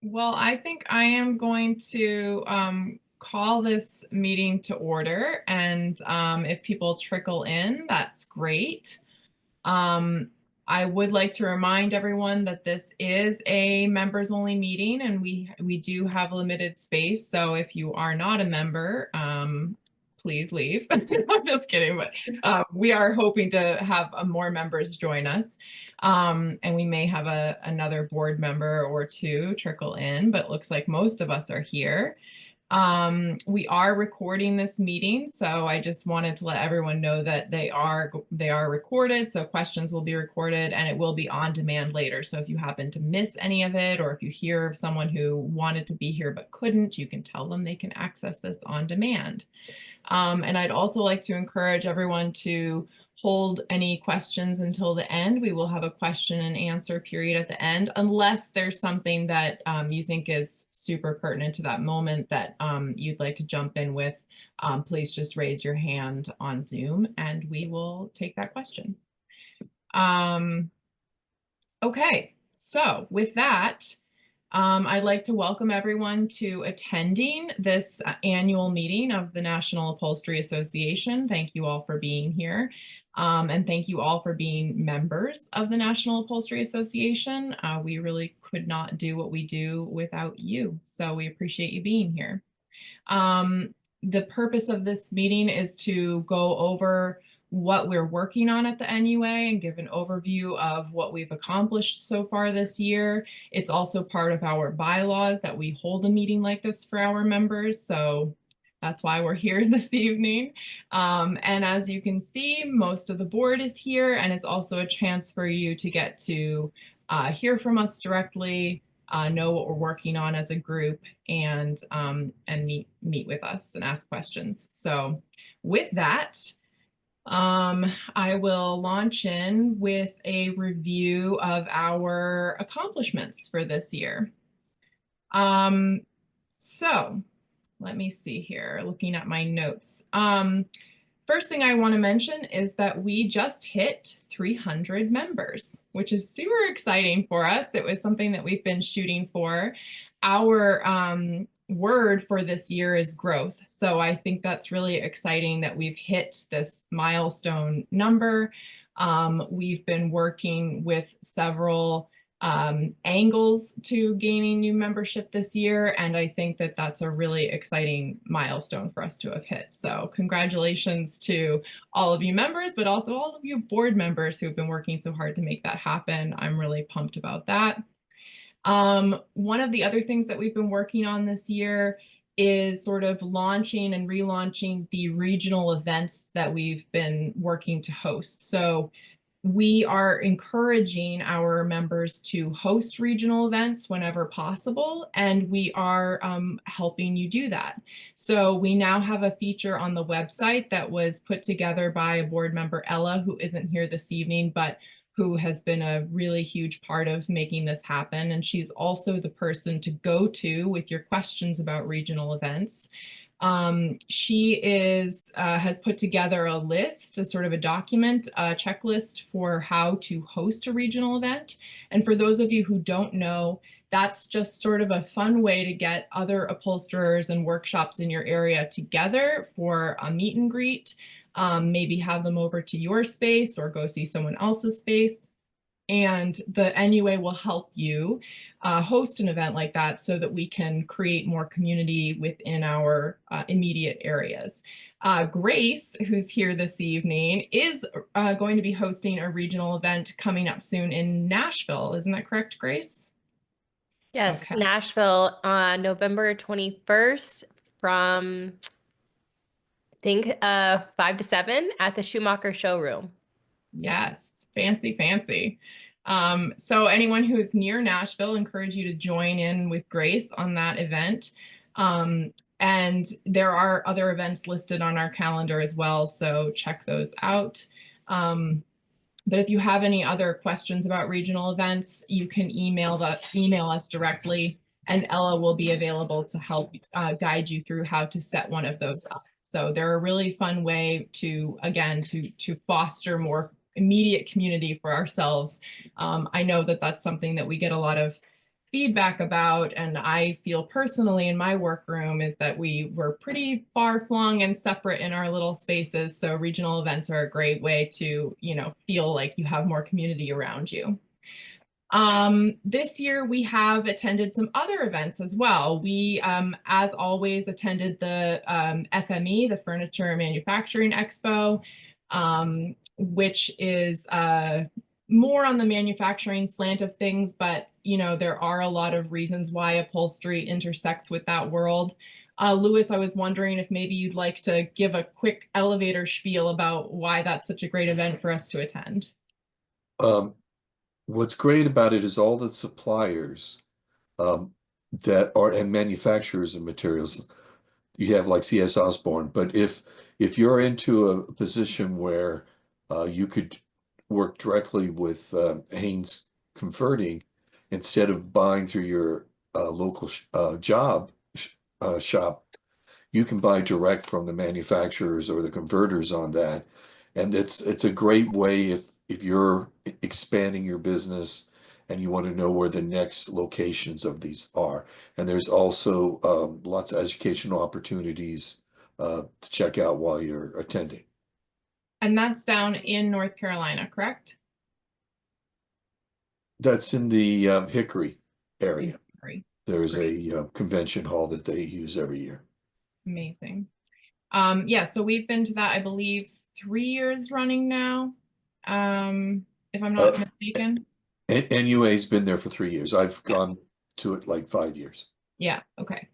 Well, I think I am going to call this meeting to order, and if people trickle in, that's great. Um, I would like to remind everyone that this is a members-only meeting, and we do have limited space. So if you are not a member, please leave. I'm just kidding, but we are hoping to have more members join us. And we may have another board member or two trickle in, but it looks like most of us are here. We are recording this meeting, so I just wanted to let everyone know that they are recorded, so questions will be recorded and it will be on demand later. So if you happen to miss any of it, or if you hear of someone who wanted to be here but couldn't, you can tell them they can access this on demand. And I'd also like to encourage everyone to hold any questions until the end. We will have a question and answer period at the end, unless there's something that you think is super pertinent to that moment that you'd like to jump in with. Please just raise your hand on Zoom and we will take that question. Okay, so with that, I'd like to welcome everyone to attending this annual meeting of the National Upholstery Association. Thank you all for being here. And thank you all for being members of the National Upholstery Association. We really could not do what we do without you, so we appreciate you being here. The purpose of this meeting is to go over what we're working on at the NUA and give an overview of what we've accomplished so far this year. It's also part of our bylaws that we hold a meeting like this for our members, so that's why we're here this evening. And as you can see, most of the board is here, and it's also a chance for you to get to hear from us directly, know what we're working on as a group, and meet with us and ask questions. So with that, I will launch in with a review of our accomplishments for this year. So let me see here, looking at my notes. First thing I want to mention is that we just hit 300 members, which is super exciting for us. It was something that we've been shooting for. Our word for this year is growth. So I think that's really exciting that we've hit this milestone number. We've been working with several angles to gaining new membership this year, and I think that that's a really exciting milestone for us to have hit. So congratulations to all of you members, but also all of you board members who've been working so hard to make that happen. I'm really pumped about that. One of the other things that we've been working on this year is sort of launching and relaunching the regional events that we've been working to host. So we are encouraging our members to host regional events whenever possible, and we are helping you do that. So we now have a feature on the website that was put together by a board member, Ella, who isn't here this evening, but who has been a really huge part of making this happen. And she's also the person to go to with your questions about regional events. She has put together a list, a sort of a document, a checklist for how to host a regional event. And for those of you who don't know, that's just sort of a fun way to get other upholsterers and workshops in your area together for a meet and greet. Maybe have them over to your space or go see someone else's space. And the NUA will help you host an event like that so that we can create more community within our immediate areas. Grace, who's here this evening, is going to be hosting a regional event coming up soon in Nashville. Isn't that correct, Grace? Yes, Okay. Nashville on November 21st from, I think, 5 to 7 at the Schumacher showroom. Yes, fancy, fancy. So anyone who is near Nashville, encourage you to join in with Grace on that event. And there are other events listed on our calendar as well, so check those out. But if you have any other questions about regional events, you can email us directly, and Ella will be available to help guide you through how to set one of those up. So they're a really fun way to, again, to foster more immediate community for ourselves. I know that that's something that we get a lot of feedback about, and I feel personally in my workroom, is that we were pretty far flung and separate in our little spaces. So regional events are a great way to, feel like you have more community around you. This year we have attended some other events as well. We, as always, attended the FME, the Furniture Manufacturing Expo, which is more on the manufacturing slant of things, but there are a lot of reasons why upholstery intersects with that world. Louis, I was wondering if maybe you'd like to give a quick elevator spiel about why that's such a great event for us to attend. What's great about it is all the suppliers that are and manufacturers of materials. You have like CS Osborne, but if you're into a position where you could work directly with Haynes Converting instead of buying through your local job shop, you can buy direct from the manufacturers or the converters on that. And it's a great way if you're expanding your business and you want to know where the next locations of these are. And there's also lots of educational opportunities to check out while you're attending. And that's down in North Carolina, correct? That's in the Hickory area. Hickory. There's a convention hall that they use every year. Amazing. Yeah, so we've been to that, I believe, 3 years running now, if I'm not mistaken. NUA's been there for 3 years. I've gone to it like 5 years. Yeah, okay.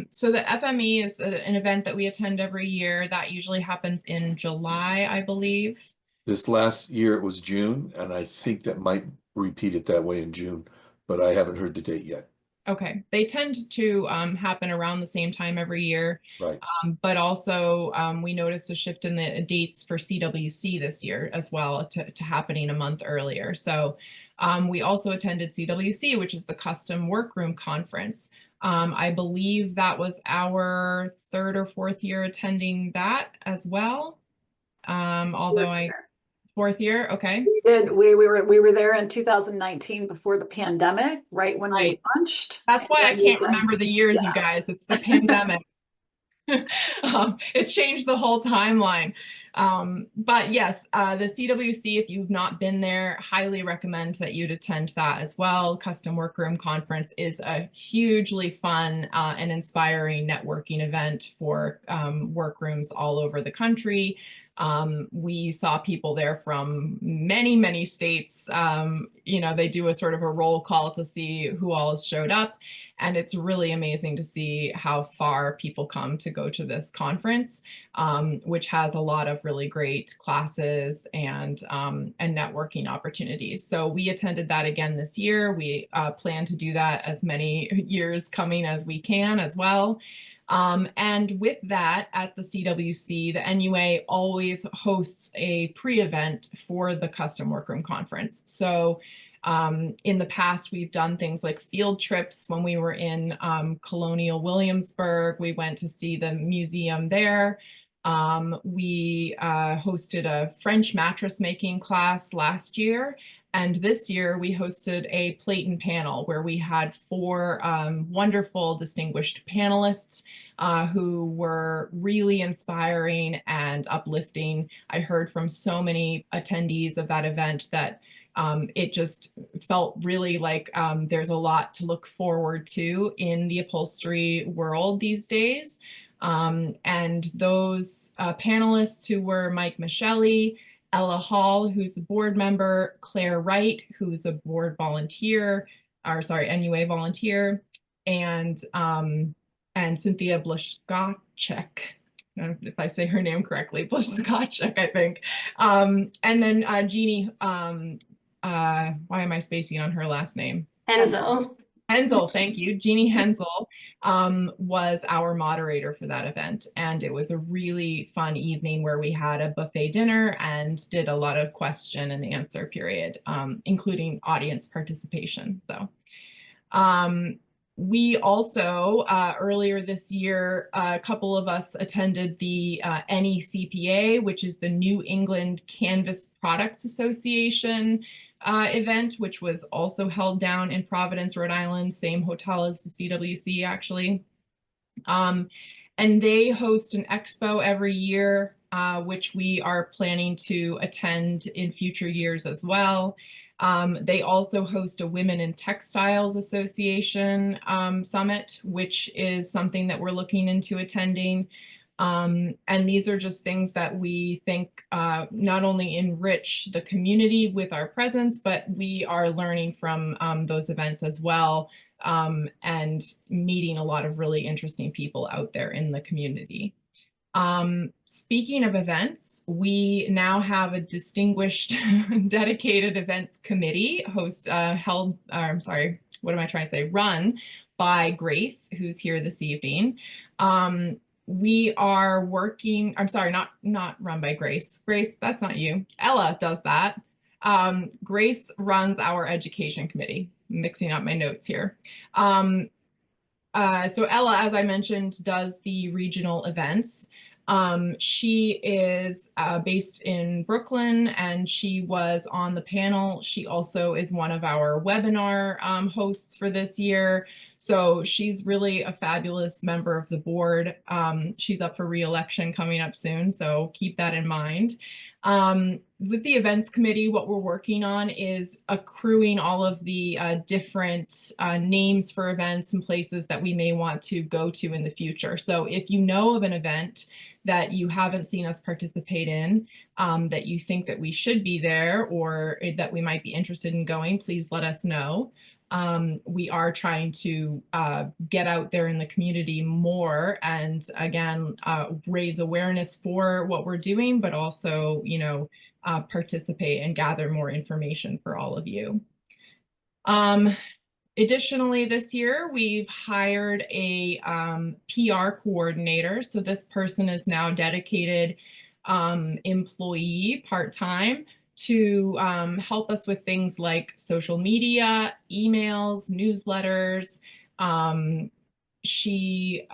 So the FME is an event that we attend every year. That usually happens in July, I believe. This last year it was June, and I think that might repeat it that way in June, but I haven't heard the date yet. Okay, they tend to happen around the same time every year. Right. But also we noticed a shift in the dates for CWC this year as well to happening a month earlier. So we also attended CWC, which is the Custom Workroom Conference. I believe that was our 3rd or 4th year attending that as well. Although fourth year, okay. We were there in 2019 before the pandemic, right when we launched. That's why I can't remember the years, you guys. It's the pandemic. It changed the whole timeline. But yes, the CWC, if you've not been there, highly recommend that you'd attend that as well. Custom Workroom Conference is a hugely fun and inspiring networking event for workrooms all over the country. We saw people there from many, many states. They do a sort of a roll call to see who all has showed up. And it's really amazing to see how far people come to go to this conference, which has a lot of really great classes and networking opportunities. So we attended that again this year. We plan to do that as many years coming as we can as well. And with that, at the CWC, the NUA always hosts a pre-event for the Custom Workroom Conference. So in the past, we've done things like field trips. When we were in Colonial Williamsburg, we went to see the museum there. We hosted a French mattress making class last year. And this year we hosted a plate and panel where we had 4 wonderful distinguished panelists who were really inspiring and uplifting. I heard from so many attendees of that event that it just felt really like there's a lot to look forward to in the upholstery world these days. And those panelists who were Mike Michelli, Ella Hall, who's a board member, Claire Wright, who's a board volunteer, or sorry, NUA volunteer, and Cynthia Blushkacek, if I say her name correctly, Blushkacek, I think. And then Jeannie, why am I spacing on her last name? Hensel, thank you. Jeannie Hensel was our moderator for that event. And it was a really fun evening where we had a buffet dinner and did a lot of question and answer period, including audience participation. So we also, earlier this year, a couple of us attended the NECPA, which is the New England Canvas Products Association event, which was also held down in Providence, Rhode Island, same hotel as the CWC actually. And they host an expo every year, which we are planning to attend in future years as well. They also host a Women in Textiles Association summit, which is something that we're looking into attending. And these are just things that we think not only enrich the community with our presence, but we are learning from those events as well, and meeting a lot of really interesting people out there in the community. Speaking of events, we now have a distinguished dedicated events committee run by Grace, who's here this evening. We are working, I'm sorry, not run by Grace. Grace, that's not you. Ella does that. Grace runs our education committee. I'm mixing up my notes here. So Ella, as I mentioned, does the regional events. She is based in Brooklyn, and she was on the panel. She also is one of our webinar hosts for this year. So she's really a fabulous member of the board. She's up for re-election coming up soon, so keep that in mind. With the events committee, what we're working on is accruing all of the different names for events and places that we may want to go to in the future. So if you know of an event that you haven't seen us participate in, that you think that we should be there or that we might be interested in going, please let us know. We are trying to get out there in the community more and again, raise awareness for what we're doing, but also, you know, participate and gather more information for all of you. Additionally, this year, we've hired a PR coordinator. So this person is now dedicated employee part-time to help us with things like social media, emails, newsletters. She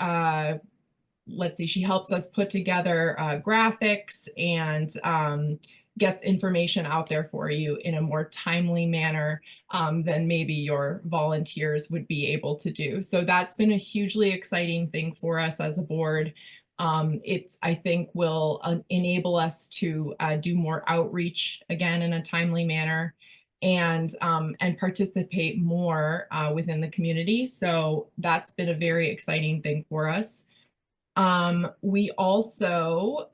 helps us put together graphics and gets information out there for you in a more timely manner than maybe your volunteers would be able to do. So that's been a hugely exciting thing for us as a board. I think will enable us to do more outreach again in a timely manner and participate more within the community. So that's been a very exciting thing for us. We also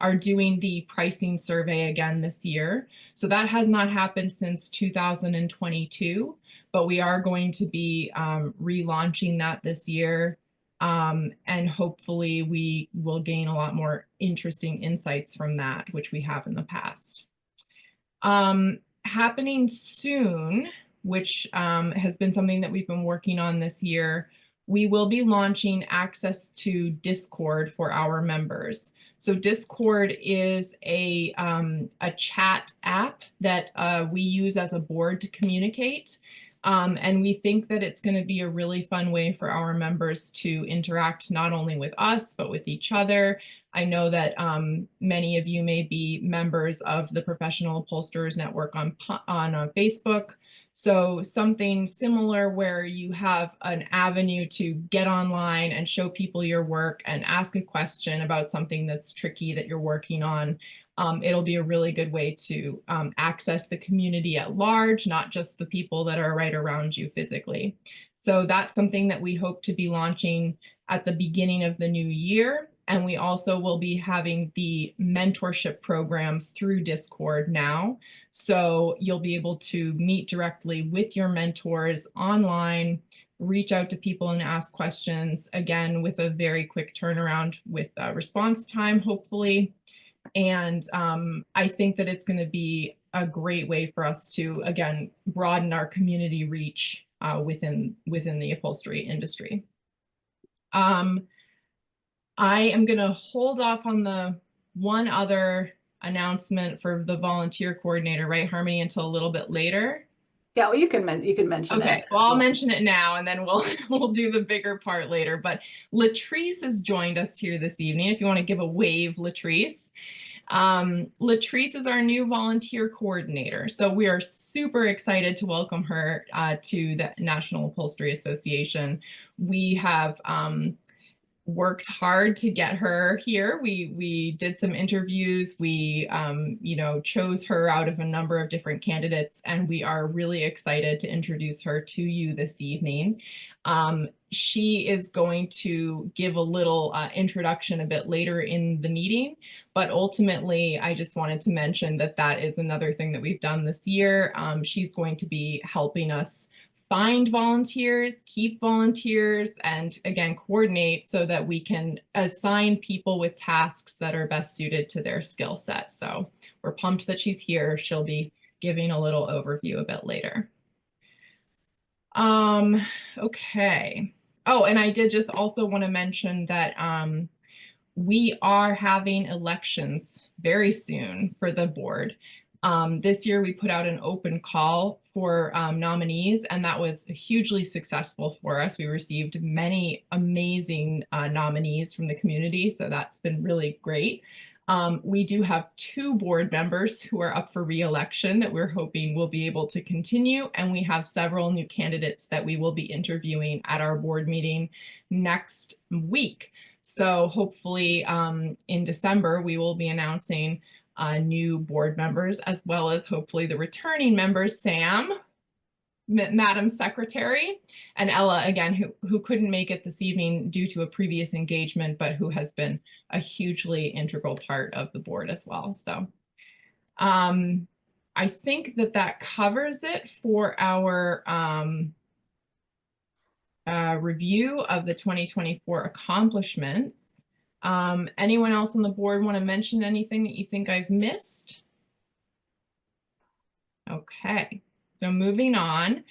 are doing the pricing survey again this year. So that has not happened since 2022, but we are going to be relaunching that this year. And hopefully we will gain a lot more interesting insights from that, which we have in the past. Happening soon, which has been something that we've been working on this year, we will be launching access to Discord for our members. So Discord is a chat app that we use as a board to communicate. And we think that it's going to be a really fun way for our members to interact not only with us, but with each other. I know that many of you may be members of the Professional Upholsterers Network on Facebook. So something similar where you have an avenue to get online and show people your work and ask a question about something that's tricky that you're working on. It'll be a really good way to access the community at large, not just the people that are right around you physically. So that's something that we hope to be launching at the beginning of the new year. And we also will be having the mentorship program through Discord now. So you'll be able to meet directly with your mentors online, reach out to people and ask questions, again, with a very quick turnaround with response time, hopefully. And I think that it's going to be a great way for us to, again, broaden our community reach within the upholstery industry. I am going to hold off on the one other announcement for the volunteer coordinator, right, Harmony, until a little bit later. Yeah, well, you can mention it. Okay, well, I'll mention it now and then we'll do the bigger part later. But Latrice has joined us here this evening. If you want to give a wave, Latrice. Latrice is our new volunteer coordinator. So we are super excited to welcome her to the National Upholstery Association. We have worked hard to get her here. We did some interviews. We, you know, chose her out of a number of different candidates, and we are really excited to introduce her to you this evening. She is going to give a little introduction a bit later in the meeting, but ultimately, I just wanted to mention that that is another thing that we've done this year. She's going to be helping us find volunteers, keep volunteers, and again, coordinate so that we can assign people with tasks that are best suited to their skill set. So we're pumped that she's here. She'll be giving a little overview a bit later. Okay. Oh, and I did just also want to mention that we are having elections very soon for the board. This year we put out an open call for nominees, and that was hugely successful for us. We received many amazing nominees from the community, so that's been really great. We do have 2 board members who are up for re-election that we're hoping will be able to continue, and we have several new candidates that we will be interviewing at our board meeting next week. So hopefully in December, we will be announcing new board members, as well as hopefully the returning members, Sam, Madam Secretary, and Ella, again, who couldn't make it this evening due to a previous engagement, but who has been a hugely integral part of the board as well. So I think that that covers it for our review of the 2024 accomplishments. Anyone else on the board want to mention anything that you think I've missed? Okay, so moving on.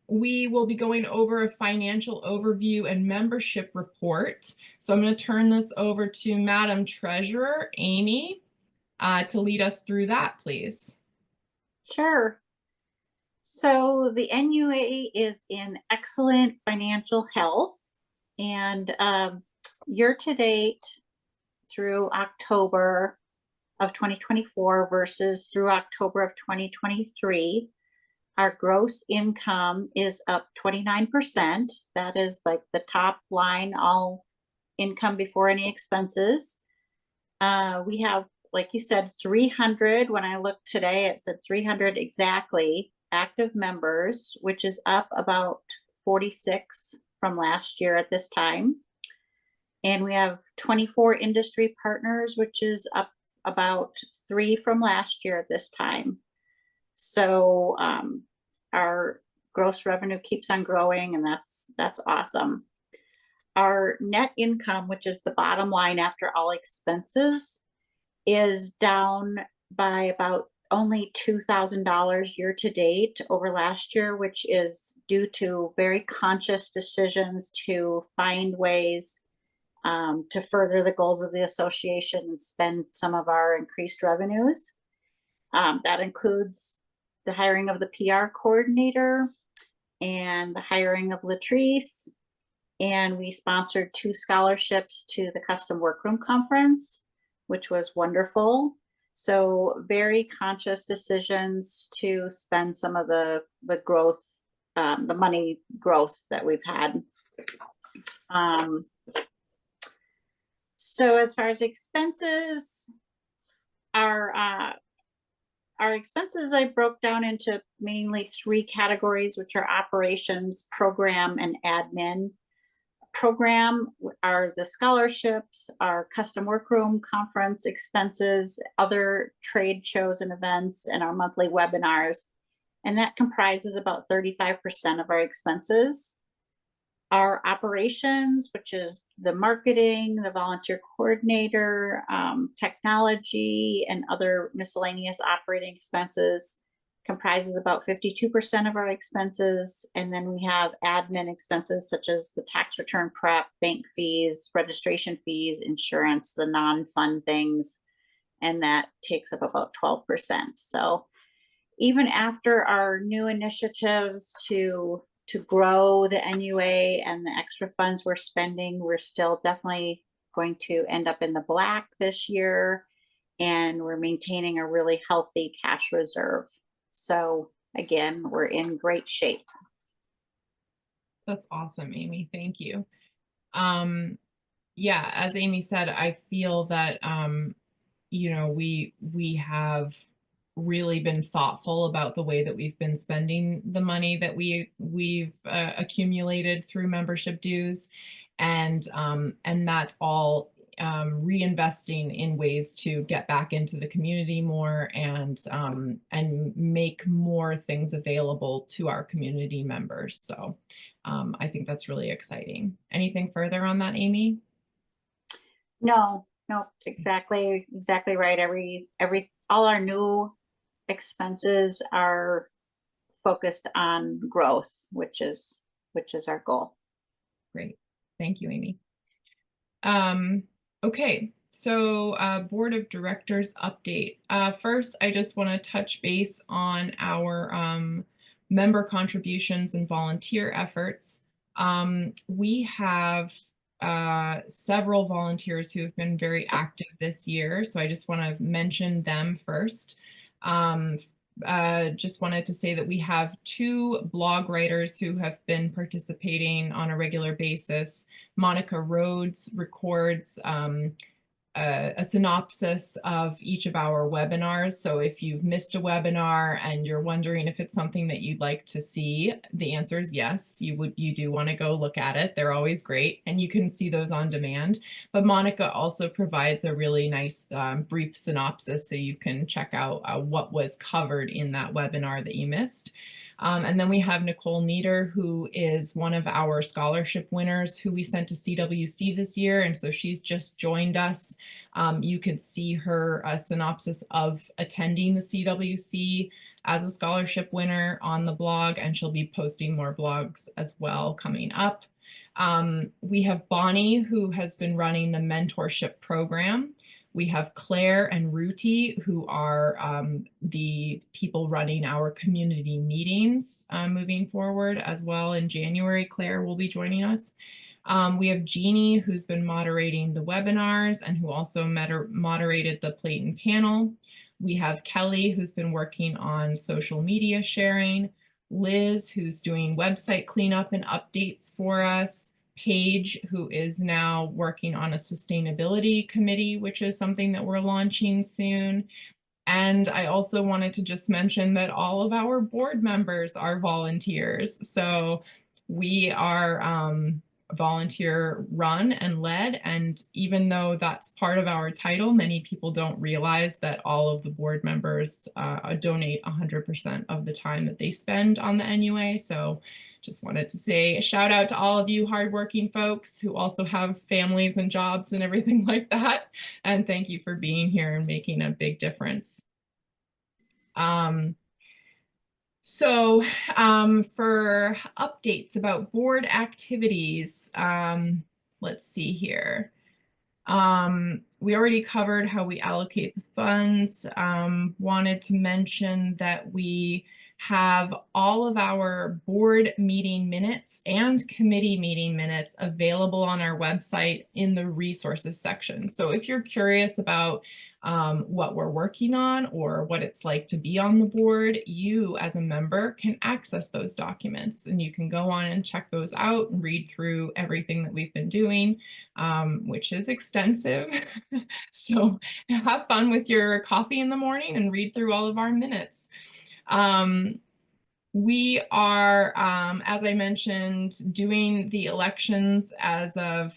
We will be going over a financial overview and membership report. So I'm going to turn this over to Madam Treasurer, Amy, to lead us through that, please. Sure. So the NUA is in excellent financial health, and year to date through October of 2024 versus through October of 2023, our gross income is up 29%. That is like the top line, all income before any expenses. We have, like you said, 300. When I looked today, it said 300 exactly active members, which is up about 46 from last year at this time. And we have 24 industry partners, which is up about 3 from last year at this time. So our gross revenue keeps on growing, and that's awesome. Our net income, which is the bottom line after all expenses, is down by about only $2,000 year to date over last year, which is due to very conscious decisions to find ways to further the goals of the association and spend some of our increased revenues. That includes the hiring of the PR coordinator and the hiring of Latrice. And we sponsored 2 scholarships to the Custom Workroom Conference, which was wonderful. So very conscious decisions to spend some of the growth, the money growth that we've had. So as far as expenses, our expenses I broke down into mainly 3 categories, which are operations, program, and admin. Program are the scholarships, our Custom Workroom Conference expenses, other trade shows and events, and our monthly webinars. And that comprises about 35% of our expenses. Our operations, which is the marketing, the volunteer coordinator, technology, and other miscellaneous operating expenses, comprises about 52% of our expenses. And then we have admin expenses such as the tax return prep, bank fees, registration fees, insurance, the non-fun things, and that takes up about 12%. So even after our new initiatives to grow the NUA and the extra funds we're spending, we're still definitely going to end up in the black this year, and we're maintaining a really healthy cash reserve. So again, we're in great shape. That's awesome, Amy. Thank you. Yeah, as Amy said, I feel that you know, we have really been thoughtful about the way that we've been spending the money that we've accumulated through membership dues, and that's all reinvesting in ways to get back into the community more, and make more things available to our community members. So I think that's really exciting. Anything further on that, Amy? No, exactly right. All our new expenses are focused on growth, which is our goal. Great. Thank you, Amy. Okay, so Board of Directors update. First, I just want to touch base on our member contributions and volunteer efforts. We have several volunteers who have been very active this year, so I just want to mention them first. Just wanted to say that we have 2 blog writers who have been participating on a regular basis. Monica Rhodes records a synopsis of each of our webinars. So if you've missed a webinar and you're wondering if it's something that you'd like to see, the answer is yes. You do want to go look at it. They're always great, and you can see those on demand. But Monica also provides a really nice brief synopsis, so you can check out what was covered in that webinar that you missed. And then we have Nicole Nieder, who is one of our scholarship winners who we sent to CWC this year. And so she's just joined us. You could see her synopsis of attending the CWC as a scholarship winner on the blog, and she'll be posting more blogs as well coming up. We have Bonnie, who has been running the mentorship program. We have Claire and Ruti, who are the people running our community meetings moving forward as well. In January, Claire will be joining us. We have Jeannie, who's been moderating the webinars and who also moderated the Plate panel. We have Kelly, who's been working on social media sharing. Liz, who's doing website cleanup and updates for us. Paige, who is now working on a sustainability committee, which is something that we're launching soon. And I also wanted to just mention that all of our board members are volunteers. So we are volunteer run and led. And even though that's part of our title, many people don't realize that all of the board members donate 100% of the time that they spend on the NUA. So just wanted to say a shout out to all of you hardworking folks who also have families and jobs and everything like that. And thank you for being here and making a big difference. For updates about board activities, let's see here. We already covered how we allocate the funds. Wanted to mention that we have all of our board meeting minutes and committee meeting minutes available on our website in the resources section. So if you're curious about what we're working on or what it's like to be on the board, you as a member can access those documents, and you can go on and check those out and read through everything that we've been doing, which is extensive. So have fun with your coffee in the morning and read through all of our minutes. We are, as I mentioned, doing the elections as of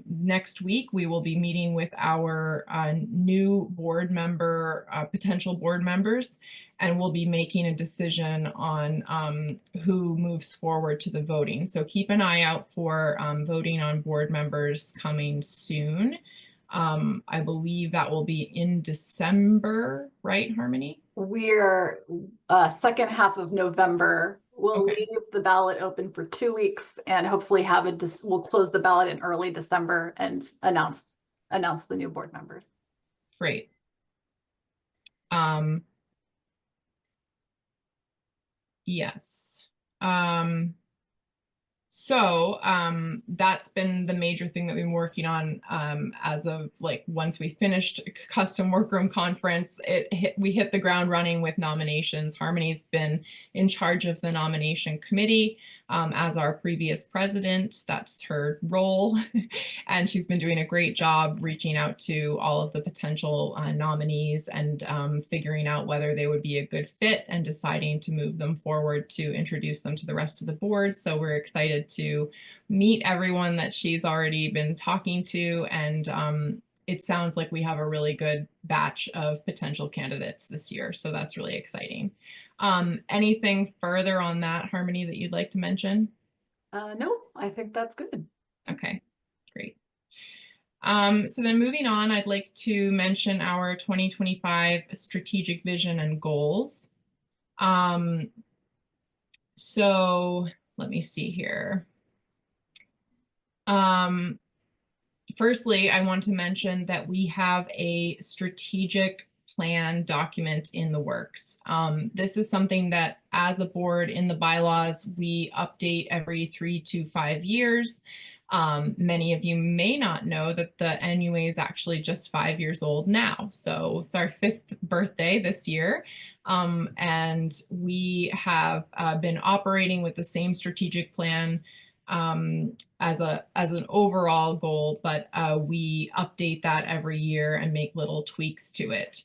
next week. We will be meeting with our new board member, potential board members, and we'll be making a decision on who moves forward to the voting. So keep an eye out for voting on board members coming soon. I believe that will be in December, right, Harmony? We're second half of November. We'll leave the ballot open for 2 weeks and hopefully have we'll close the ballot in early December and announce the new board members. Great. Yes. That's been the major thing that we've been working on as of like once we finished custom workroom conference, we hit the ground running with nominations. Harmony's been in charge of the nomination committee as our previous president. That's her role. And she's been doing a great job reaching out to all of the potential nominees and figuring out whether they would be a good fit and deciding to move them forward to introduce them to the rest of the board. So we're excited to meet everyone that she's already been talking to, and it sounds like we have a really good batch of potential candidates this year, so that's really exciting. Anything further on that, Harmony, that you'd like to mention? No, I think that's good. Okay, great. So then moving on, I'd like to mention our 2025 strategic vision and goals. So let me see here. Firstly, I want to mention that we have a strategic plan document in the works. This is something that as a board in the bylaws, we update every 3 to 5 years. Many of you may not know that the NUA is actually just 5 years old now. So it's our 5th birthday this year. And we have been operating with the same strategic plan as an overall goal, but we update that every year and make little tweaks to it.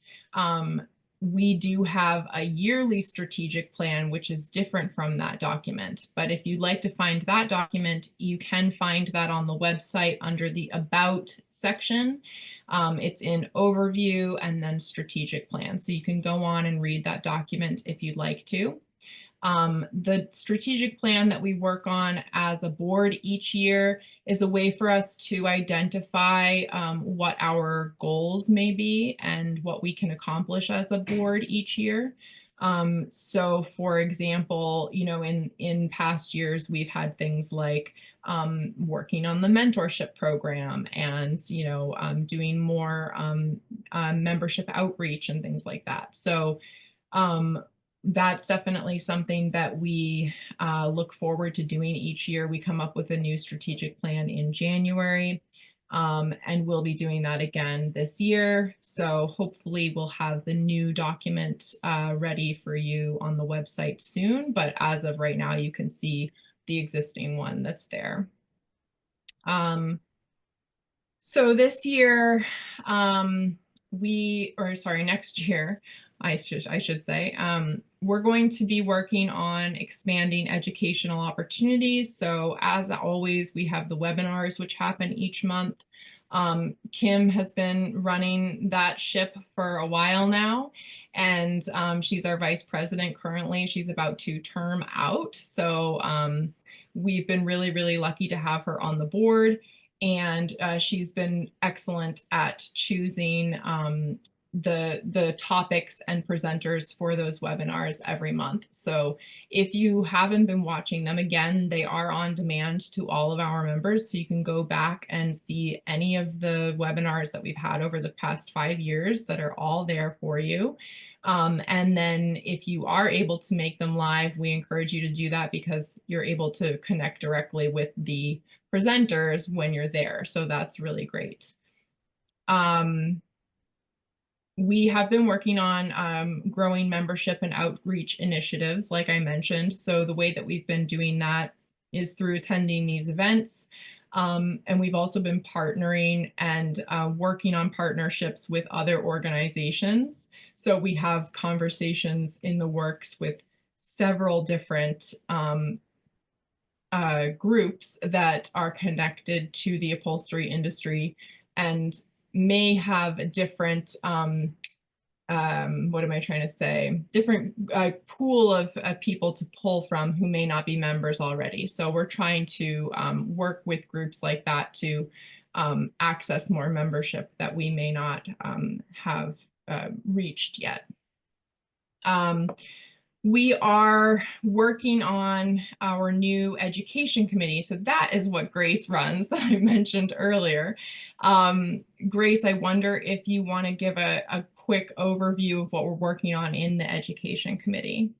We do have a yearly strategic plan, which is different from that document. But if you'd like to find that document, you can find that on the website under the About section. It's in Overview and then Strategic Plan. So you can go on and read that document if you'd like to. The strategic plan that we work on as a board each year is a way for us to identify what our goals may be and what we can accomplish as a board each year. So for example, you know, in past years, we've had things like working on the mentorship program and, you know, doing more membership outreach and things like that. So that's definitely something that we look forward to doing each year. We come up with a new strategic plan in January, and we'll be doing that again this year. So hopefully we'll have the new document ready for you on the website soon. But as of right now, you can see the existing one that's there. So this year, next year, I should say, we're going to be working on expanding educational opportunities. So as always, we have the webinars, which happen each month. Kim has been running that ship for a while now, and she's our vice president currently. She's about to term out. So we've been really, really lucky to have her on the board, and she's been excellent at choosing the topics and presenters for those webinars every month. So if you haven't been watching them, again, they are on demand to all of our members. So you can go back and see any of the webinars that we've had over the past 5 years that are all there for you. And then if you are able to make them live, we encourage you to do that because you're able to connect directly with the presenters when you're there. So that's really great. We have been working on growing membership and outreach initiatives, like I mentioned. So the way that we've been doing that is through attending these events. And we've also been partnering and working on partnerships with other organizations. So we have conversations in the works with several different groups that are connected to the upholstery industry and may have a different, what am I trying to say? Different pool of people to pull from who may not be members already. So we're trying to work with groups like that to access more membership that we may not have reached yet. We are working on our new education committee. So that is what Grace runs that I mentioned earlier. Grace, I wonder if you want to give a quick overview of what we're working on in the education committee.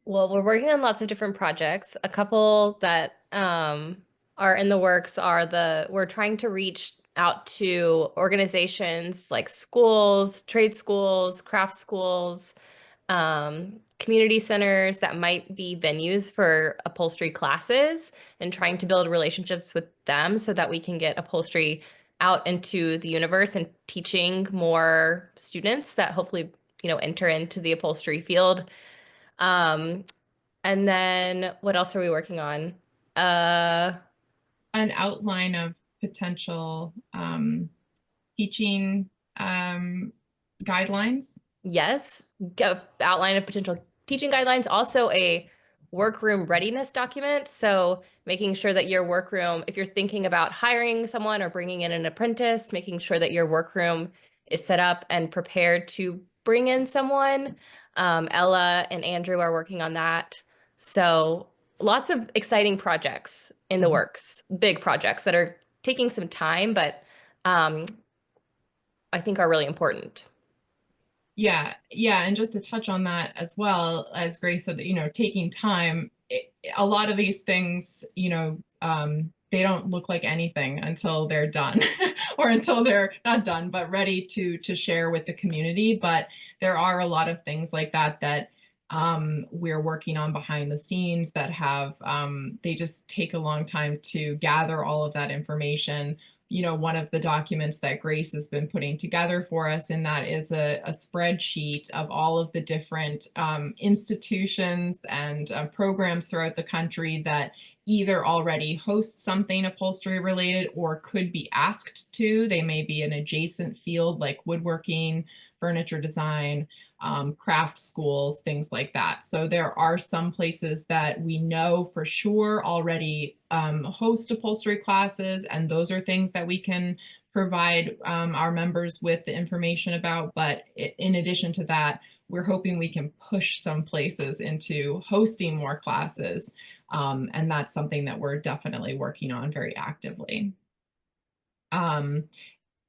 Well, we're working on lots of different projects. A couple that are in the works are we're trying to reach out to organizations like schools, trade schools, craft schools, community centers that might be venues for upholstery classes, and trying to build relationships with them so that we can get upholstery out into the universe and teaching more students that hopefully, enter into the upholstery field. And then what else are we working on? An outline of potential teaching guidelines. Yes, outline of potential teaching guidelines, also a workroom readiness document. So making sure that your workroom, if you're thinking about hiring someone or bringing in an apprentice, making sure that your workroom is set up and prepared to bring in someone. Ella and Andrew are working on that. So lots of exciting projects in the works, big projects that are taking some time, but I think are really important. Yeah, and just to touch on that as well, as Grace said, that, taking time, a lot of these things, they don't look like anything until they're done or until they're not done, but ready to share with the community. But there are a lot of things like that we're working on behind the scenes that have, they just take a long time to gather all of that information. One of the documents that Grace has been putting together for us in that is a spreadsheet of all of the different institutions and programs throughout the country that either already host something upholstery related or could be asked to. They may be an adjacent field like woodworking, furniture design, craft schools, things like that. So there are some places that we know for sure already host upholstery classes, and those are things that we can provide our members with the information about. But in addition to that, we're hoping we can push some places into hosting more classes. And that's something that we're definitely working on very actively.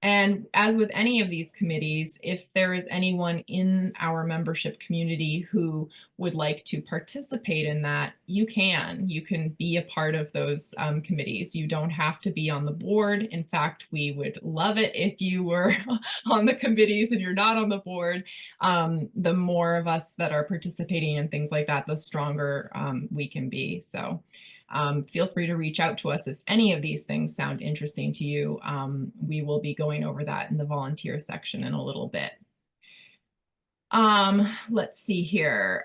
And as with any of these committees, if there is anyone in our membership community who would like to participate in that, you can be a part of those committees. You don't have to be on the board. In fact, we would love it if you were on the committees and you're not on the board. The more of us that are participating in things like that, the stronger we can be. So feel free to reach out to us if any of these things sound interesting to you. We will be going over that in the volunteer section in a little bit. Let's see here.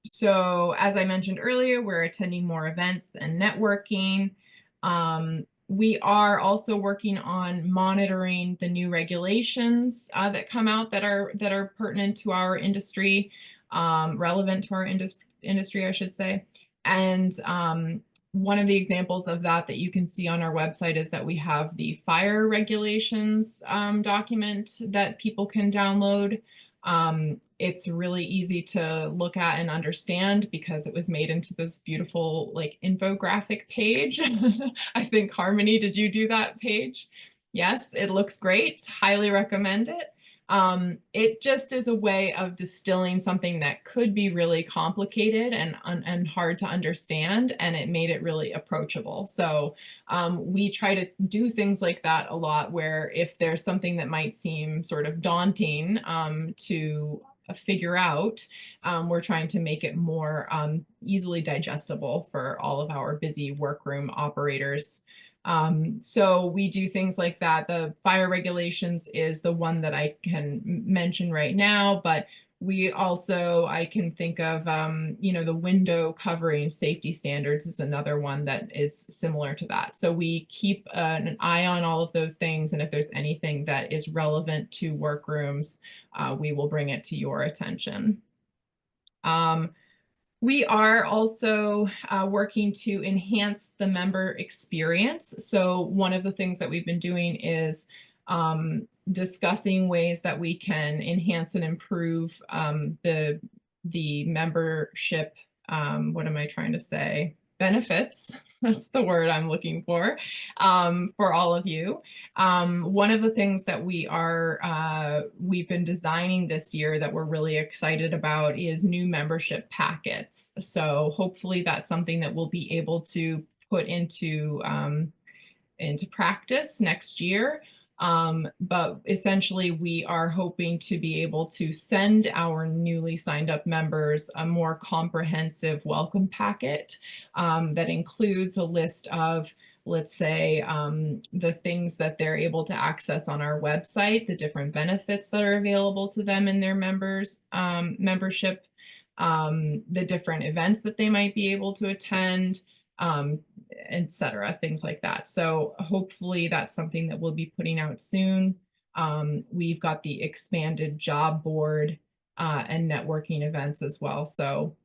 So as I mentioned earlier, we're attending more events and networking. We are also working on monitoring the new regulations that come out that are pertinent to our industry, relevant to our industry, I should say. And one of the examples of that you can see on our website is that we have the fire regulations document that people can download. It's really easy to look at and understand because it was made into this beautiful like infographic page. I think Harmony, did you do that page? Yes, it looks great. Highly recommend it. It just is a way of distilling something that could be really complicated and hard to understand, and it made it really approachable. So we try to do things like that a lot, where if there's something that might seem sort of daunting to figure out, we're trying to make it more easily digestible for all of our busy workroom operators. So we do things like that. The fire regulations is the one that I can mention right now, but we also, I can think of, the window covering safety standards is another one that is similar to that. So we keep an eye on all of those things. And if there's anything that is relevant to workrooms, we will bring it to your attention. We are also working to enhance the member experience. So one of the things that we've been doing is discussing ways that we can enhance and improve the membership. What am I trying to say? benefits. That's the word I'm looking for all of you. One of the things that we've been designing this year that we're really excited about is new membership packets. So hopefully that's something that we'll be able to put into practice next year. But essentially we are hoping to be able to send our newly signed up members a more comprehensive welcome packet that includes a list of, let's say, the things that they're able to access on our website, the different benefits that are available to them in their membership, the different events that they might be able to attend, etc., things like that. So hopefully that's something that we'll be putting out soon. We've got the expanded job board and networking events as well. So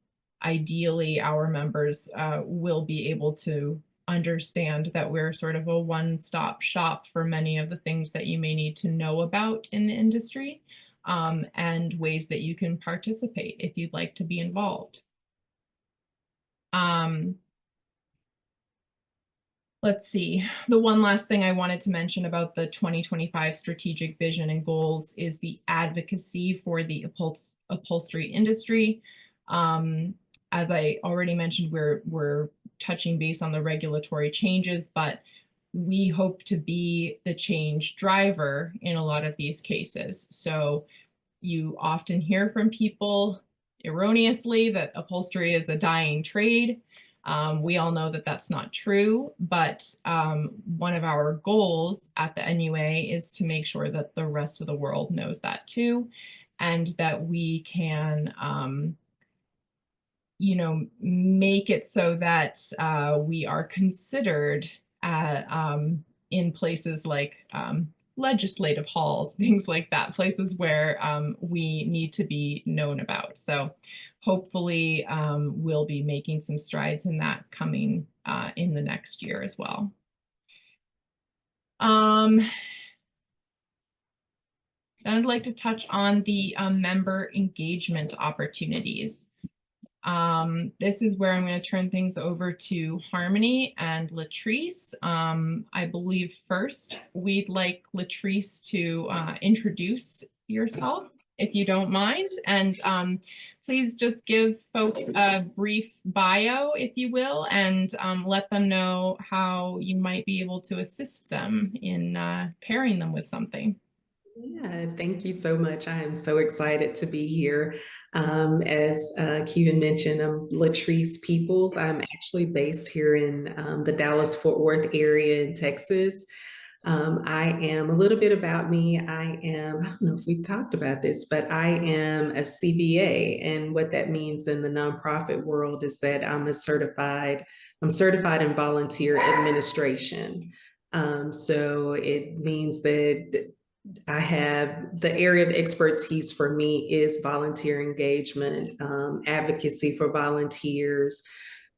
ideally our members will be able to understand that we're sort of a one-stop shop for many of the things that you may need to know about in the industry, and ways that you can participate if you'd like to be involved. Let's see. The one last thing I wanted to mention about the 2025 strategic vision and goals is the advocacy for the upholstery industry. As I already mentioned, we're touching base on the regulatory changes, but we hope to be the change driver in a lot of these cases. So you often hear from people erroneously that upholstery is a dying trade. We all know that that's not true, but one of our goals at the NUA is to make sure that the rest of the world knows that too, and that we can, you know, make it so that we are considered in places like legislative halls, things like that, places where we need to be known about. So hopefully we'll be making some strides in that coming in the next year as well. I'd like to touch on the member engagement opportunities. This is where I'm going to turn things over to Harmony and Latrice. I believe first we'd like Latrice to introduce yourself, if you don't mind, and please just give folks a brief bio, if you will, and let them know how you might be able to assist them in pairing them with something. Yeah, thank you so much. I am so excited to be here. As Kevin mentioned, I'm Latrice Peoples. I'm actually based here in the Dallas-Fort Worth area in Texas. I am, a little bit about me, I don't know if we've talked about this, but I am a CVA. And what that means in the nonprofit world is that I'm certified in volunteer administration. So it means that I have, the area of expertise for me is volunteer engagement, advocacy for volunteers,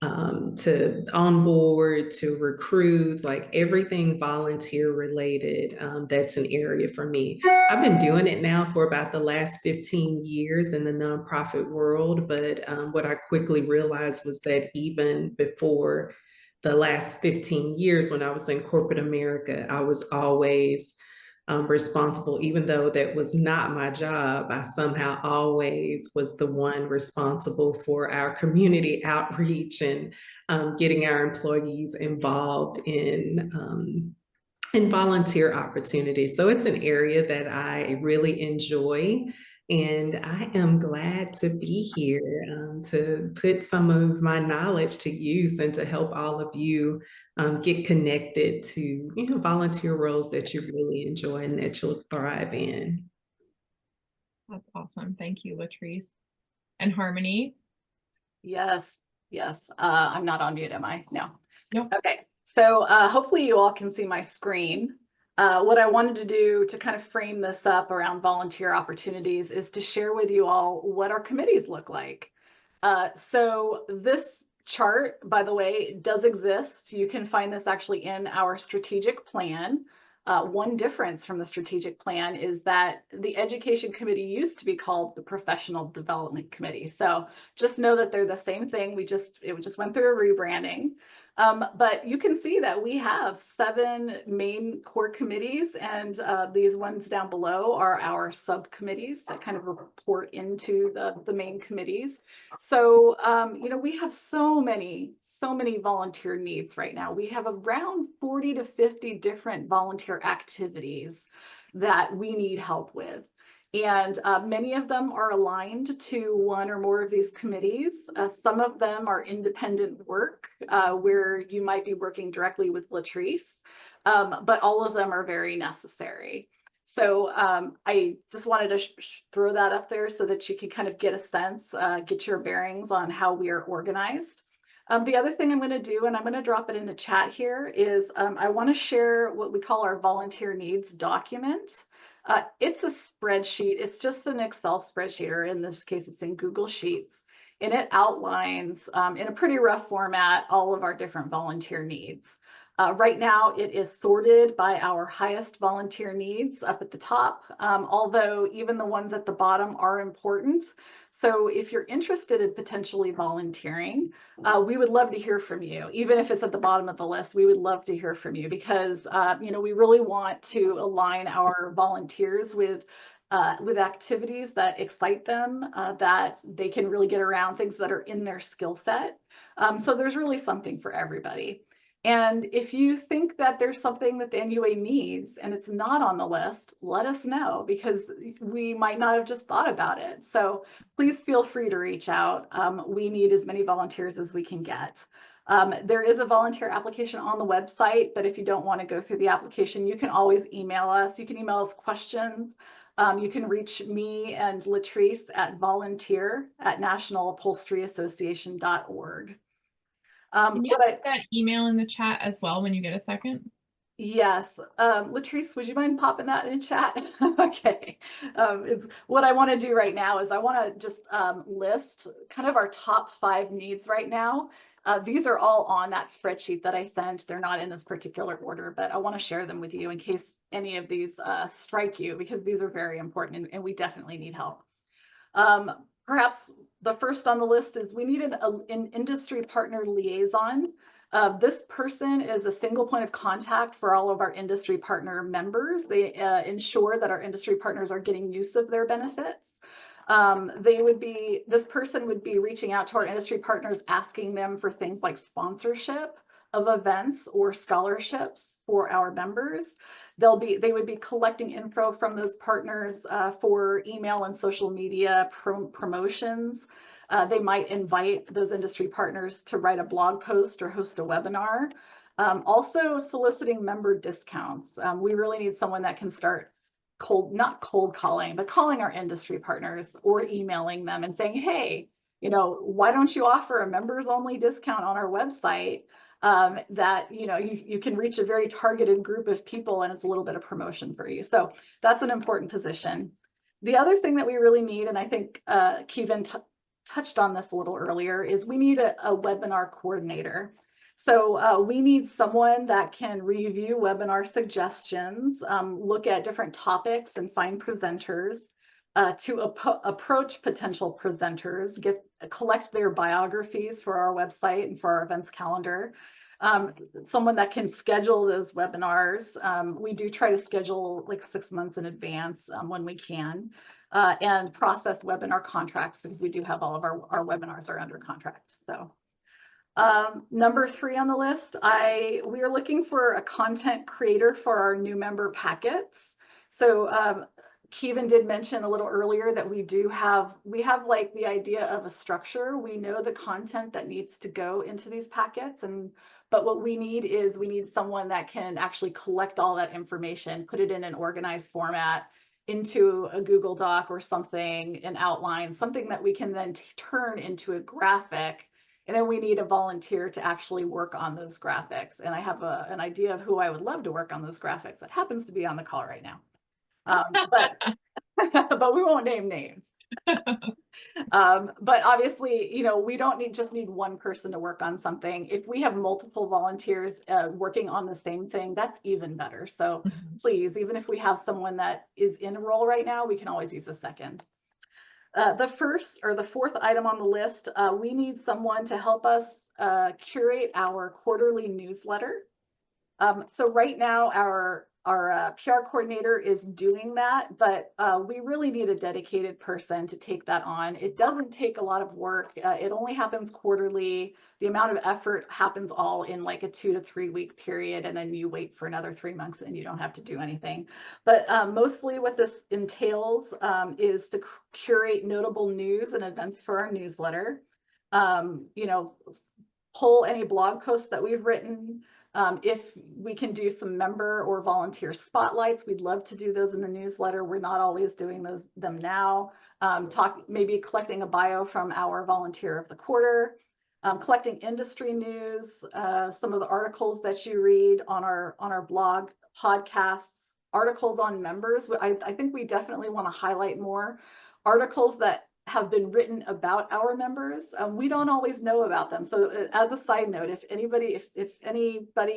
to onboard, to recruit, like everything volunteer related. That's an area for me. I've been doing it now for about the last 15 years in the nonprofit world, but what I quickly realized was that even before the last 15 years, when I was in corporate America, I was always responsible, even though that was not my job. I somehow always was the one responsible for our community outreach and getting our employees involved in volunteer opportunities. So it's an area that I really enjoy. And I am glad to be here to put some of my knowledge to use and to help all of you get connected to, you know, volunteer roles that you really enjoy and that you'll thrive in. That's awesome. Thank you, Latrice. And Harmony? Yes, yes. I'm not on mute, am I? No. Nope. Okay. So hopefully you all can see my screen. What I wanted to do to kind of frame this up around volunteer opportunities is to share with you all what our committees look like. So this chart, by the way, does exist. You can find this actually in our strategic plan. One difference from the strategic plan is that the education committee used to be called the professional development committee. So just know that they're the same thing. It just went through a rebranding. But you can see that we have 7 main core committees, and these ones down below are our subcommittees that kind of report into the main committees. So, you know, we have so many volunteer needs right now. We have around 40 to 50 different volunteer activities that we need help with. And many of them are aligned to one or more of these committees. Some of them are independent work where you might be working directly with Latrice, but all of them are very necessary. So I just wanted to throw that up there so that you can kind of get a sense, get your bearings on how we are organized. The other thing I'm going to do, and I'm going to drop it in the chat here, is I want to share what we call our volunteer needs document. It's a spreadsheet. It's just an Excel spreadsheet, or in this case, it's in Google Sheets. And it outlines in a pretty rough format all of our different volunteer needs. Right now, it is sorted by our highest volunteer needs up at the top, although even the ones at the bottom are important. So if you're interested in potentially volunteering, we would love to hear from you. Even if it's at the bottom of the list, we would love to hear from you because you know, we really want to align our volunteers with activities that excite them, that they can really get around, things that are in their skill set. So there's really something for everybody. And if you think that there's something that the NUA needs and it's not on the list, let us know because we might not have just thought about it. So please feel free to reach out. We need as many volunteers as we can get. There is a volunteer application on the website, but if you don't want to go through the application, you can always email us. You can email us questions. You can reach me and Latrice at volunteer@nationalupholsteryassociation.org. Can you put that email in the chat as well when you get a second? Yes. Latrice, would you mind popping that in chat? Okay. What I want to do right now is I want to just list kind of our top 5 needs right now. These are all on that spreadsheet that I sent. They're not in this particular order, but I want to share them with you in case any of these strike you, because these are very important and we definitely need help. Perhaps the first on the list is we need an industry partner liaison. This person is a single point of contact for all of our industry partner members. They ensure that our industry partners are getting use of their benefits. This person would be reaching out to our industry partners, asking them for things like sponsorship of events or scholarships for our members. They would be collecting info from those partners for email and social media promotions. They might invite those industry partners to write a blog post or host a webinar. Also soliciting member discounts. We really need someone that can start not cold calling, but calling our industry partners or emailing them and saying, hey, you know, why don't you offer a members only discount on our website? That you know you can reach a very targeted group of people and it's a little bit of promotion for you. So that's an important position. The other thing that we really need, and I think Kevin touched on this a little earlier, is we need a webinar coordinator. So we need someone that can review webinar suggestions, look at different topics and find presenters, to approach potential presenters, collect their biographies for our website and for our events calendar. Someone that can schedule those webinars. We do try to schedule like 6 months in advance when we can, and process webinar contracts because we do have all of our webinars are under contract. So number 3 on the list, we are looking for a content creator for our new member packets. So Kevin did mention a little earlier that we have like the idea of a structure. We know the content that needs to go into these packets, but what we need is someone that can actually collect all that information, put it in an organized format into a Google Doc or something, an outline, something that we can then turn into a graphic. And then we need a volunteer to actually work on those graphics. And I have an idea of who I would love to work on those graphics. That happens to be on the call right now. But we won't name names. But obviously, you know, we don't just need one person to work on something. If we have multiple volunteers working on the same thing, that's even better. So please, even if we have someone that is in a role right now, we can always use a second. The fourth item on the list, we need someone to help us curate our quarterly newsletter. So right now, our PR coordinator is doing that, but we really need a dedicated person to take that on. It doesn't take a lot of work. It only happens quarterly. The amount of effort happens all in like a 2 to 3 week period, and then you wait for another 3 months and you don't have to do anything. But mostly what this entails is to curate notable news and events for our newsletter. You know, pull any blog posts that we've written. If we can do some member or volunteer spotlights, we'd love to do those in the newsletter. We're not always doing them now. Maybe collecting a bio from our volunteer of the quarter, collecting industry news, some of the articles that you read on our blog, podcasts, articles on members. I think we definitely want to highlight more articles that have been written about our members. We don't always know about them. So as a side note, if anybody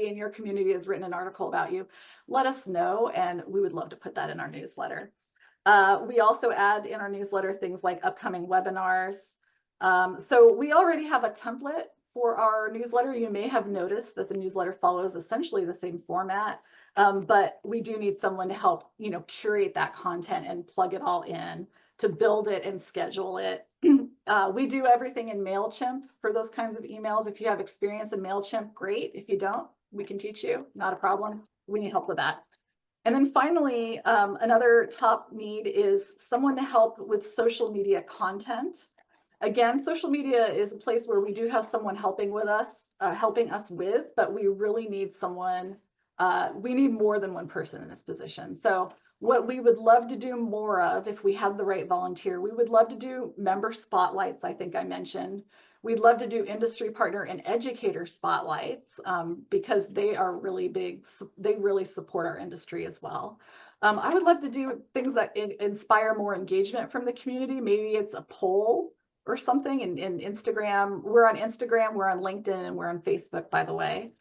in your community has written an article about you, let us know, and we would love to put that in our newsletter. We also add in our newsletter things like upcoming webinars. So we already have a template for our newsletter. You may have noticed that the newsletter follows essentially the same format, but we do need someone to help, you know, curate that content and plug it all in, to build it and schedule it. We do everything in MailChimp for those kinds of emails. If you have experience in MailChimp, great. If you don't, we can teach you, not a problem. We need help with that. And then finally, another top need is someone to help with social media content. Again, social media is a place where we do have someone helping us with, but we really need someone, we need more than one person in this position. So what we would love to do more of, if we had the right volunteer, we would love to do member spotlights, I think I mentioned. We'd love to do industry partner and educator spotlights because they are really big. They really support our industry as well. I would love to do things that inspire more engagement from the community. Maybe it's a poll or something in Instagram. We're on Instagram, we're on LinkedIn, and we're on Facebook, by the way.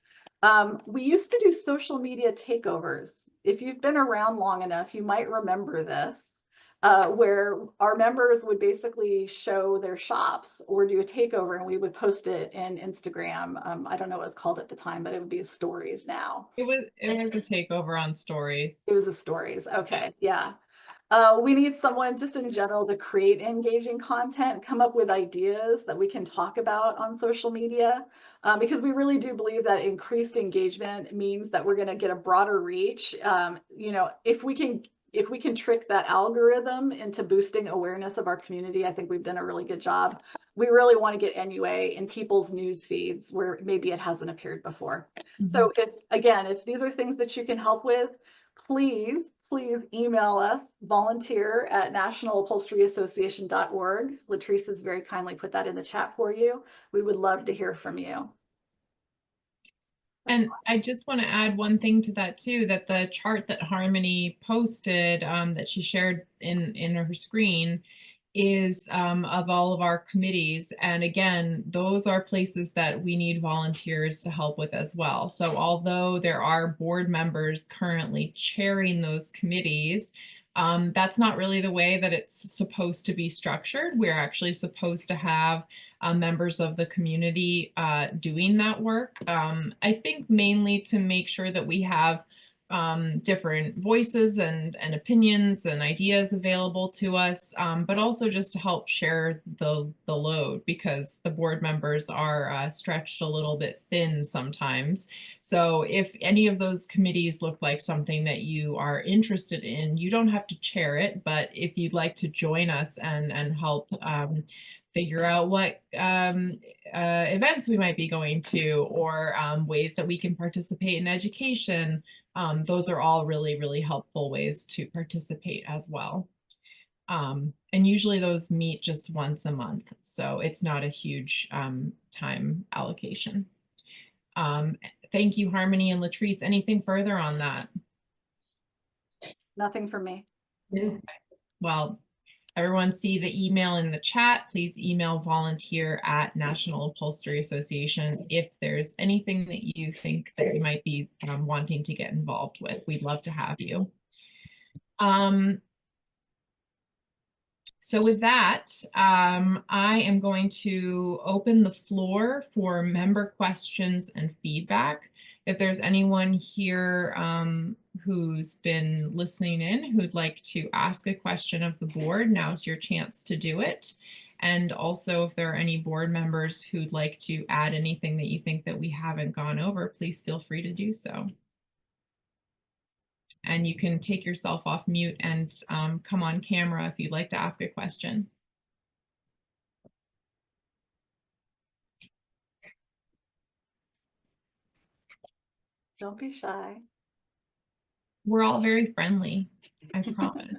We used to do social media takeovers. If you've been around long enough, you might remember this, where our members would basically show their shops or do a takeover, and we would post it in Instagram. I don't know what it was called at the time, but it would be stories now. It was a takeover on stories. It was a stories. Okay, yeah. We need someone just in general to create engaging content, come up with ideas that we can talk about on social media, because we really do believe that increased engagement means that we're going to get a broader reach. You know, if we can trick that algorithm into boosting awareness of our community, I think we've done a really good job. We really want to get NUA in people's news feeds where maybe it hasn't appeared before. So if these are things that you can help with, please email us, volunteer@nationalupholsteryassociation.org. Latrice has very kindly put that in the chat for you. We would love to hear from you. And I just want to add one thing to that too, that the chart that Harmony posted, that she shared in her screen, is of all of our committees. And again, those are places that we need volunteers to help with as well. So although there are board members currently chairing those committees, that's not really the way that it's supposed to be structured. We're actually supposed to have members of the community doing that work. I think mainly to make sure that we have different voices and opinions and ideas available to us, but also just to help share the load, because the board members are stretched a little bit thin sometimes. So if any of those committees look like something that you are interested in, you don't have to chair it, but if you'd like to join us and help figure out what events we might be going to, or ways that we can participate in education, those are all really, really helpful ways to participate as well. And usually those meet just once a month, so it's not a huge time allocation. Thank you, Harmony and Latrice. Anything further on that? Nothing for me. Yeah. Well, everyone see the email in the chat? Please email volunteer@National Upholstery Association if there's anything that you think that you might be wanting to get involved with. We'd love to have you. So with that, I am going to open the floor for member questions and feedback. If there's anyone here who's been listening in who'd like to ask a question of the board, now's your chance to do it. And also, if there are any board members who'd like to add anything that you think that we haven't gone over, please feel free to do so. And you can take yourself off mute and come on camera if you'd like to ask a question. Don't be shy. We're all very friendly, I promise.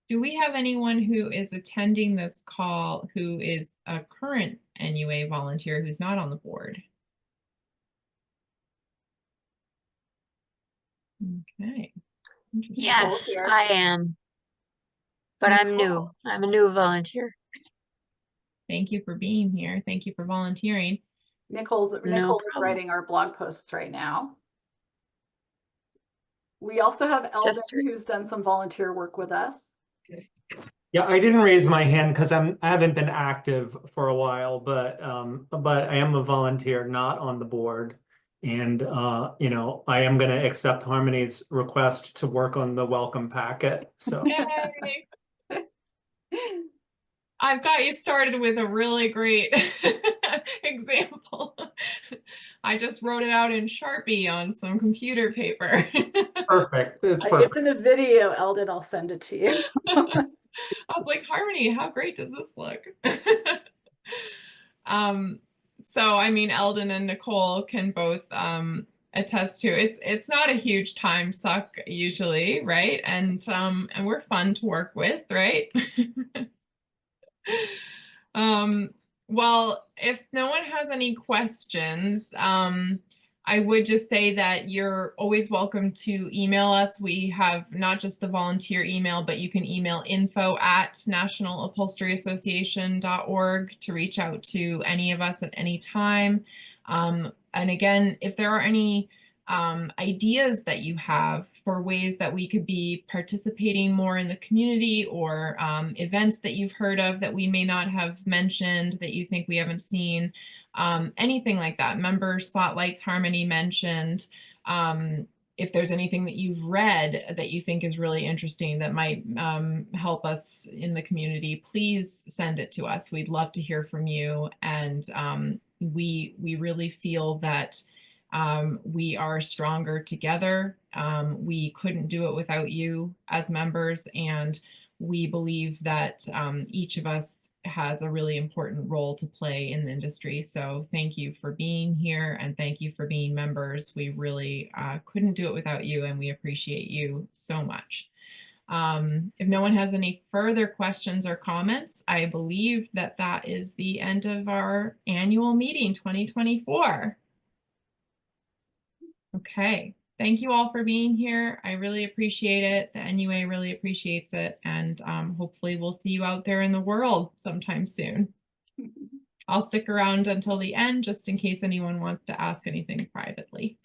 Do we have anyone who is attending this call who is a current NUA volunteer who's not on the board? Okay. Yes, Volunteer. I am. But I'm new. I'm a new volunteer. Thank you for being here. Thank you for volunteering. Nicole is problem. writing our blog posts right now. We also have Eldon, who's done some volunteer work with us. Yeah, I didn't raise my hand because I haven't been active for a while, but I am a volunteer, not on the board. And you know, I am going to accept Harmony's request to work on the welcome packet. So Yay. I've got you started with a really great example. I just wrote it out in Sharpie on some computer paper. perfect. It's perfect. It's in a video, Eldon. I'll send it to you. I was like, Harmony, how great does this look? So I mean, Eldon and Nicole can both attest to it's not a huge time suck usually, right? And we're fun to work with, right? Well, if no one has any questions, I would just say that you're always welcome to email us. We have not just the volunteer email, but you can email info@nationalupholsteryassociation.org to reach out to any of us at any time. And again, if there are any ideas that you have for ways that we could be participating more in the community, or events that you've heard of that we may not have mentioned that you think we haven't seen, anything like that. Member spotlights Harmony mentioned. If there's anything that you've read that you think is really interesting that might help us in the community, please send it to us. We'd love to hear from you. And we really feel that we are stronger together. We couldn't do it without you as members, and we believe that each of us has a really important role to play in the industry. So thank you for being here, and thank you for being members. We really couldn't do it without you, and we appreciate you so much. If no one has any further questions or comments, I believe that that is the end of our annual meeting 2024. Okay, thank you all for being here. I really appreciate it. The NUA really appreciates it. And hopefully we'll see you out there in the world sometime soon. I'll stick around until the end just in case anyone wants to ask anything privately.